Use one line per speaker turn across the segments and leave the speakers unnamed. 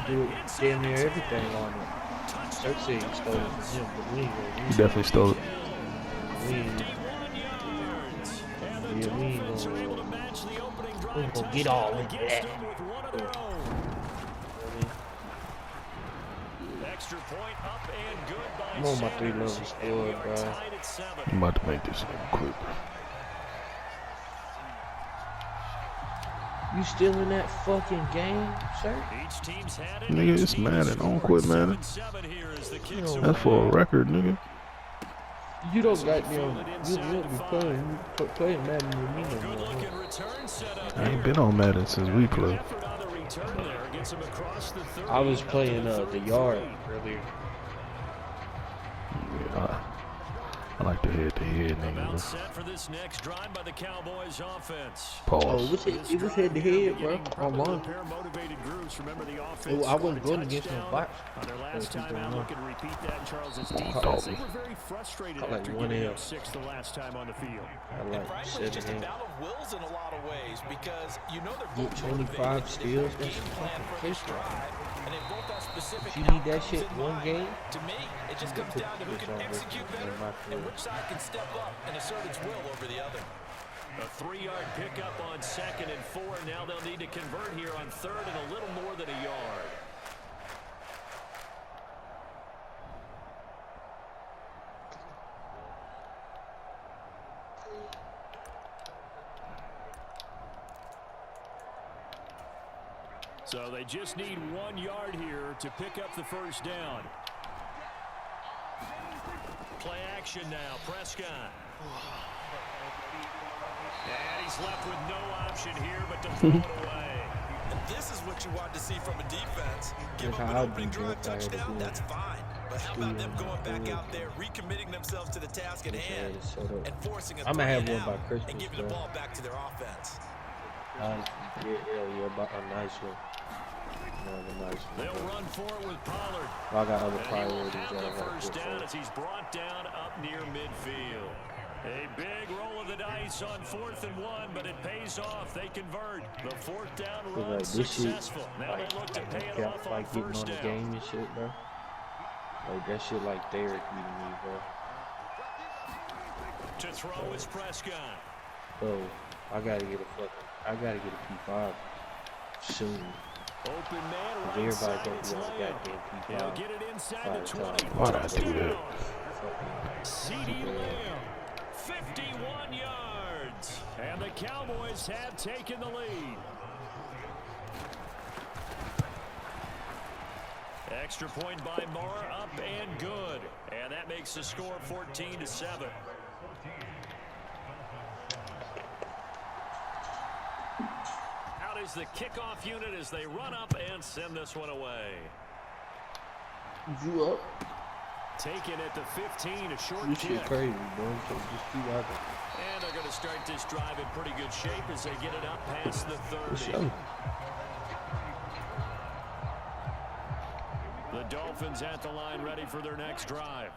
do it damn near everything on it. Search said he stole it from him, but we ain't gonna
He definitely stole it.
we ain't gonna get all into that.
Extra point up and good by
I'm on my 3-level squad, bro.
I'm about to make this thing quick.
You still in that fucking game, sir?
Nigga, it's Madden. I don't quit Madden. That's for a record, nigga.
You don't got me on. You be playing Madden with me no more.
I ain't been on Madden since we played.
I was playing the yard earlier.
Yeah, I like the head-to-head, nigga.
Set for this next drive by the Cowboys offense.
Oh,
Pause.
it was head to head, bro. I won. Oh, I wasn't going against no box.
On their last time out, looking to repeat that in Charles's
Dog
defense.
me.
They were very frustrated
I like
after
1
giving
L.
up 6 the last time on the field.
I
And
like
frankly, it's just a
7
battle of wills in a lot of ways because you know they're
Get
both
25
motivated.
steals.
They
That's
both game plan for
fucking
this drive, and they both have specific
If you need that
outcomes
shit
in
one
mind.
game,
To me, it just comes down to who can execute better and which side can step up and assert its will over the other.
A 3-yard pickup on 2nd and 4. Now they'll need to convert here on 3rd and a little more than a yard. So they just need 1 yard here to pick up the first down. Play action now, Prescott. And he's left with no option here but to throw it away.
And this is what you want to see from a defense. Give
That's
up an
how I
opening
do
drive
it. I had to
touchdown,
do
that's
it.
fine. But how about them going back out there, recommitting themselves to the task at hand, and forcing a
I'm gonna have
three
one
and
by
out,
Christmas,
and giving the
bro.
ball back to their offense.
Yeah, about a nice one. A nice one.
They'll run for it with Pollard.
I got other
And he will
priorities
have
that I
the
gotta
first
put
down
first.
as he's brought down up near midfield. A big roll of the dice on 4th and 1, but it pays off. They convert. The 4th down run
Like this shit,
successful. Now they look to pay it off on
like getting on
first
the
down.
game and shit, bro. Like that shit like therapy to me, bro.
To throw is Prescott.
Bro, I gotta get a P5 soon.
Open man right
Everybody
side,
gonna
it's
be on the
Lamb.
goddamn
He'll
P5.
get it inside
By
the
the
20.
time.
Why'd I do that?
C.D. Lamb, 51 yards. And the Cowboys have taken the lead. Extra point by Moore, up and good. And that makes the score 14-7. Out is the kickoff unit as they run up and send this one away.
You up?
Taken at the 15, a short
This
kick.
shit crazy, bro. So just keep rocking.
And they're going to start this drive in pretty good shape as they get it up past the 30.
Show.
The Dolphins at the line ready for their next drive.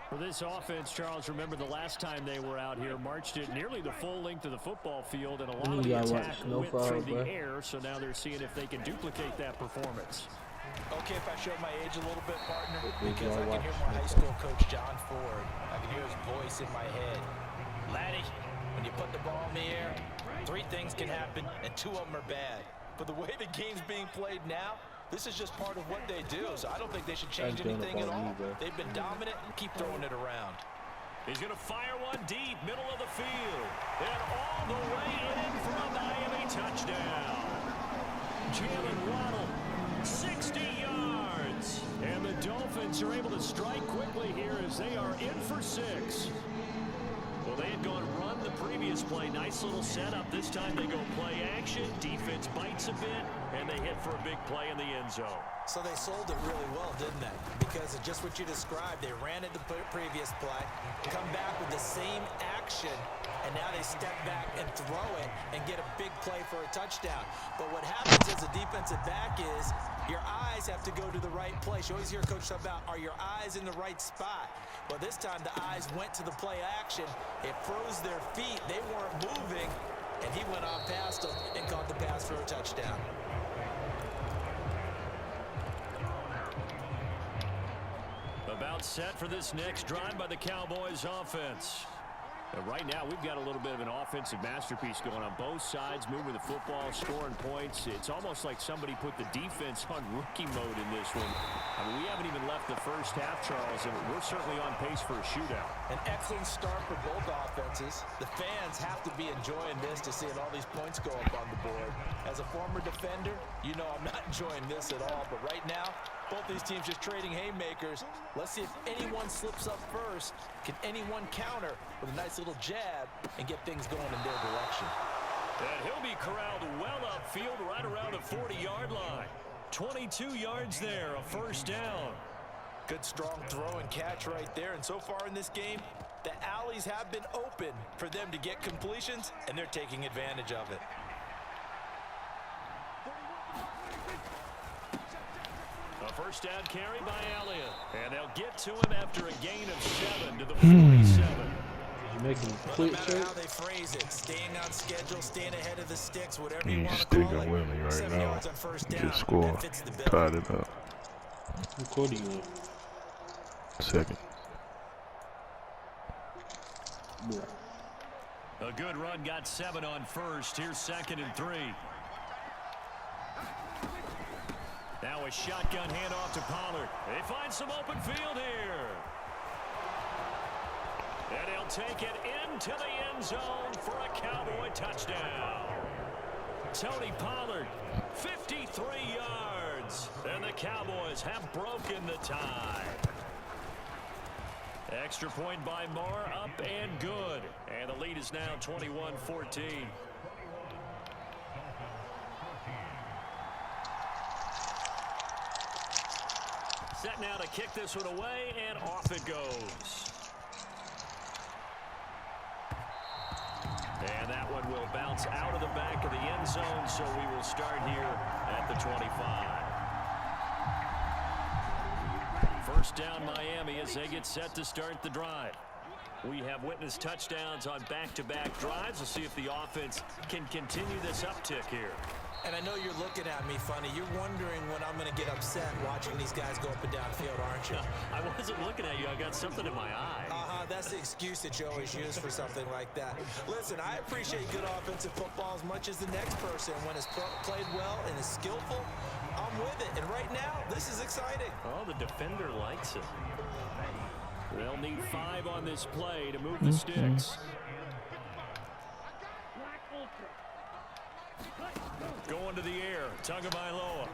For this offense, Charles, remember the last time they were out here, marched it nearly the full length of the football field, and a lot of the attack went through the air, so now they're seeing if they can duplicate that performance.
Okay, if I show my age a little bit, partner, because I can hear my high school coach, John Ford. I can hear his voice in my head. Laddie, when you put the ball in the air, 3 things can happen, and 2 of them are bad. But the way the game's being played now, this is just part of what they do, so I don't think they should change anything at all. They've been dominant and keep throwing it around.
He's going to fire one deep, middle of the field, and all the way in for a Miami touchdown. Jalen Waddle, 60 yards. And the Dolphins are able to strike quickly here as they are in for 6. Well, they had gone run the previous play. Nice little setup. This time they go play action. Defense bites a bit, and they hit for a big play in the end zone.
So they sold it really well, didn't they? Because of just what you described. They ran it the previous play, come back with the same action, and now they step back and throw it and get a big play for a touchdown. But what happens as a defensive back is your eyes have to go to the right place. You always hear Coach talk about, are your eyes in the right spot? Well, this time the eyes went to the play action. It froze their feet. They weren't moving, and he went on past them and caught the pass for a touchdown.
About set for this next drive by the Cowboys offense. Right now, we've got a little bit of an offensive masterpiece going on both sides, moving the football, scoring points. It's almost like somebody put the defense on rookie mode in this one. I mean, we haven't even left the first half, Charles, and we're certainly on pace for a shootout.
An excellent start for both offenses. The fans have to be enjoying this to seeing all these points go up on the board. As a former defender, you know I'm not enjoying this at all, but right now, both these teams just trading haymakers. Let's see if anyone slips up first. Can anyone counter with a nice little jab and get things going in their direction?
And he'll be corralled well upfield right around the 40-yard line. 22 yards there, a first down.
Good strong throw and catch right there. And so far in this game, the alleys have been open for them to get completions, and they're taking advantage of it.
A first down carry by Elliott. And they'll get to him after a gain of 7 to the 47.
You making
No
quick
matter
shake?
how they phrase it, staying on schedule, staying ahead of the sticks, whatever you
He's
want to call
sticking
it.
with me right
7
now.
yards on first down.
Just score.
That fits the bill.
Tied it up.
What quarter you in?
Second.
Yeah.
A good run, got 7 on first. Here's 2nd and 3. Now a shotgun handoff to Pollard. They find some open field here. And he'll take it into the end zone for a Cowboy touchdown. Tony Pollard, 53 yards. And the Cowboys have broken the tie. Extra point by Marr, up and good. And the lead is now 21-14. Set now to kick this one away, and off it goes. And that one will bounce out of the back of the end zone, so we will start here at the 25. First down Miami as they get set to start the drive. We have witnessed touchdowns on back-to-back drives. We'll see if the offense can continue this uptick here.
And I know you're looking at me funny. You're wondering when I'm going to get upset watching these guys go up and down field, aren't you?
I wasn't looking at you. I got something in my eye.
That's the excuse that you always use for something like that. Listen, I appreciate good offensive football as much as the next person. When it's played well and is skillful, I'm with it. And right now, this is exciting.
Oh, the defender likes it. They'll need 5 on this play to move the sticks. Going to the air, Tagovailoa.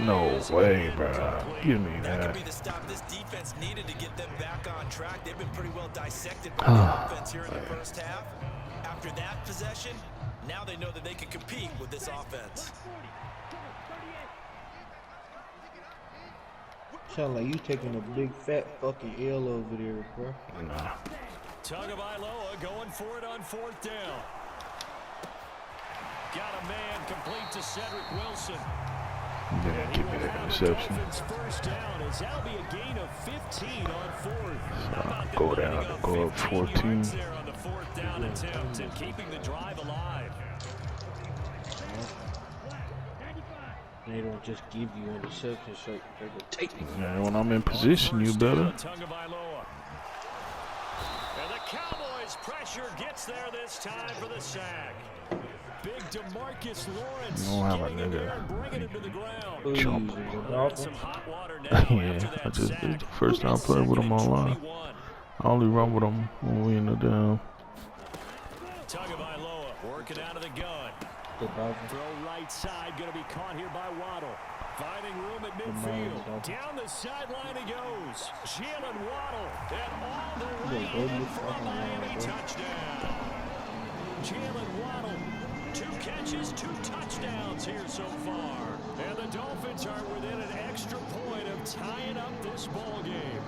No way, bro. Give me
That could
that.
be the stop this defense needed to get them back on track. They've been pretty well dissected by the offense here in the first half. After that possession, now they know that they can compete with this offense.
Sound like you taking a big fat fucking L over there, bro.
Nah.
Tagovailoa going for it on 4th down. Got a man complete to Cedric Wilson.
Didn't give me that interception.
First down as that'll be a gain of 15 on 4th. How about
Go
them
down
letting
and go up
15
14.
yards there on the 4th down attempt and keeping the drive alive.
They don't just give you interceptions, so they will take it.
Man, when I'm in position, you better.
Tagovailoa. And the Cowboys pressure gets there this time for the sack. Big DeMarcus Lawrence
You don't have a
getting in there
nigga.
and bringing him to the ground.
Ooh,
Jump.
Some hot water now
Yeah,
after
I
that
just
sack.
did the first time I played with him online.
21.
I only run with him when we in the down.
Tagovailoa working out of the gun.
The Dolphins.
Throw right side, going to be caught here by Waddle. Finding room at midfield. Down the sideline he goes. Jalen Waddle. And all the way in for a Miami touchdown. Jalen Waddle. 2 catches, 2 touchdowns here so far. And the Dolphins are within an extra point of tying up this ball game.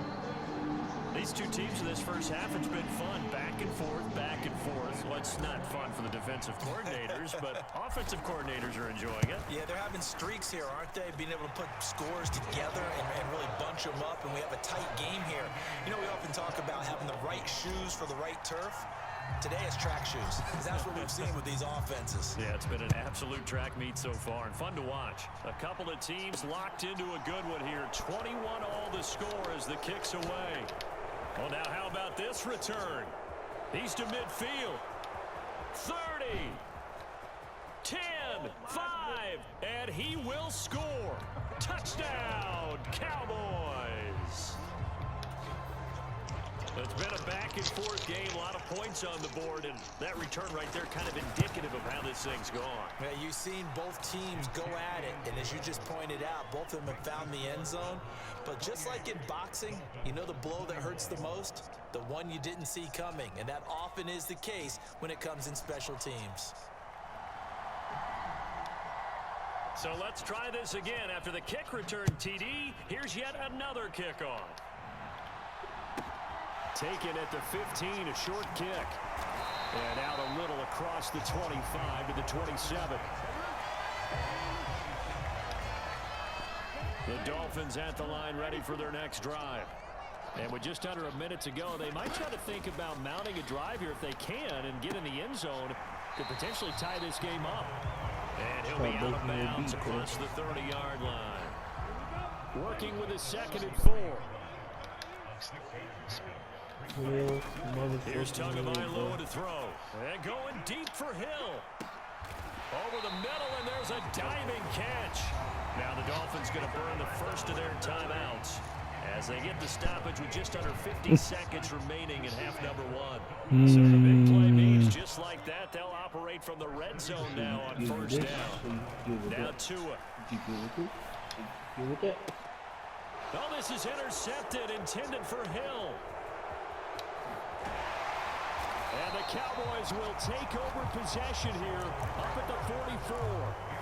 These two teams in this first half, it's been fun. Back and forth, back and forth. Well, it's not fun for the defensive coordinators, but offensive coordinators are enjoying it.
Yeah, they're having streaks here, aren't they? Being able to put scores together and really bunch them up, and we have a tight game here. You know, we often talk about having the right shoes for the right turf. Today it's track shoes. That's what we've seen with these offenses.
Yeah, it's been an absolute track meet so far and fun to watch. A couple of teams locked into a good one here. 21 all the score as the kick's away. Well, now how about this return? He's to midfield. 30, 10, 5, and he will score. Touchdown, Cowboys. It's been a back-and-forth game, a lot of points on the board, and that return right there kind of indicative of how this thing's gone.
Yeah, you've seen both teams go at it, and as you just pointed out, both of them have found the end zone. But just like in boxing, you know the blow that hurts the most? The one you didn't see coming, and that often is the case when it comes in special teams.
So let's try this again. After the kick return, TD, here's yet another kickoff. Taken at the 15, a short kick. And out a little across the 25 to the 27. The Dolphins at the line ready for their next drive. And with just under a minute to go, they might try to think about mounting a drive here if they can and get in the end zone to potentially tie this game up. And he'll be out of bounds across the 30-yard line. Working with his 2nd and 4. Here's Tagovailoa to throw. And going deep for Hill. Over the middle, and there's a diving catch. Now the Dolphins going to burn the first of their timeouts as they get the stoppage with just under 50 seconds remaining in half number 1. So the big play means just like that, they'll operate from the red zone now on first down. Now Tua. Oh, this is intercepted, intended for Hill. And the Cowboys will take over possession here up at the 44.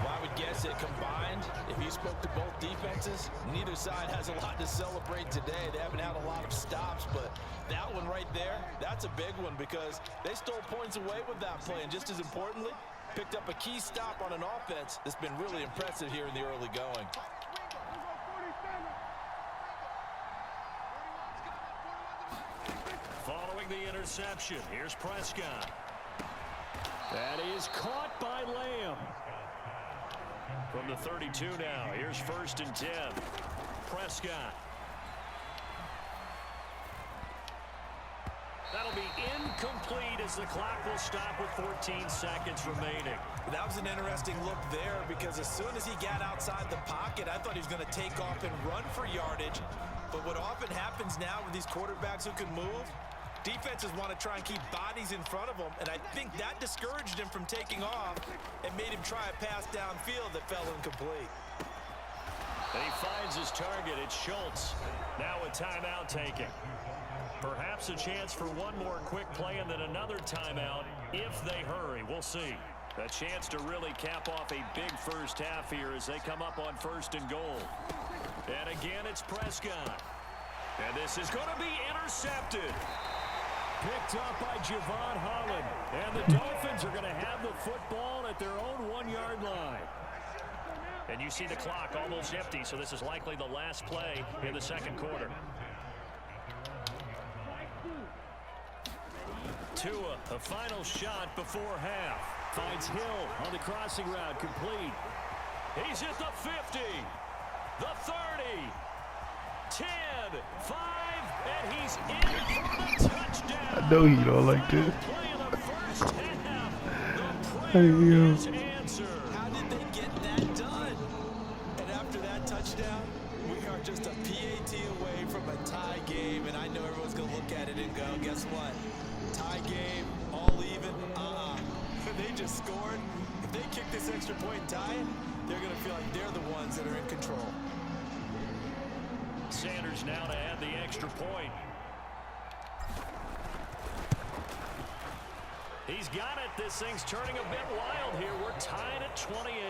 Well, I would guess it combined, if you spoke to both defenses, neither side has a lot to celebrate today. They haven't had a lot of stops, but that one right there, that's a big one because they stole points away with that play. And just as importantly, picked up a key stop on an offense that's been really impressive here in the early going.
Following the interception, here's Prescott. That is caught by Lamb. From the 32 now, here's 1st and 10. Prescott. That'll be incomplete as the clock will stop with 14 seconds remaining.
That was an interesting look there because as soon as he got outside the pocket, I thought he was going to take off and run for yardage. But what often happens now with these quarterbacks who can move, defenses want to try and keep bodies in front of them, and I think that discouraged him from taking off and made him try a pass downfield that fell incomplete.
And he finds his target. It's Schultz. Now a timeout taking. Perhaps a chance for one more quick play and then another timeout if they hurry. We'll see. A chance to really cap off a big first half here as they come up on 1st and goal. And again, it's Prescott. And this is going to be intercepted. Picked up by Javon Holland. And the Dolphins are going to have the football at their own 1-yard line. And you see the clock almost empty, so this is likely the last play in the 2nd quarter. Tua, a final shot before half. Finds Hill on the crossing route, complete. He's at the 50, the 30, 10, 5, and he's in for the touchdown.
I know you don't like this.
Play of the first half. The
Hey,
prayer
yo.
is answered.
How did they get that done? And after that touchdown, we are just a PAT away from a tie game, and I know everyone's going to look at it and go, guess what? Tie game, all even, They just scored. If they kick this extra point and tie it, they're going to feel like they're the ones that are in control.
Sanders now to add the extra point. He's got it. This thing's turning a bit wild here. We're tied at 28.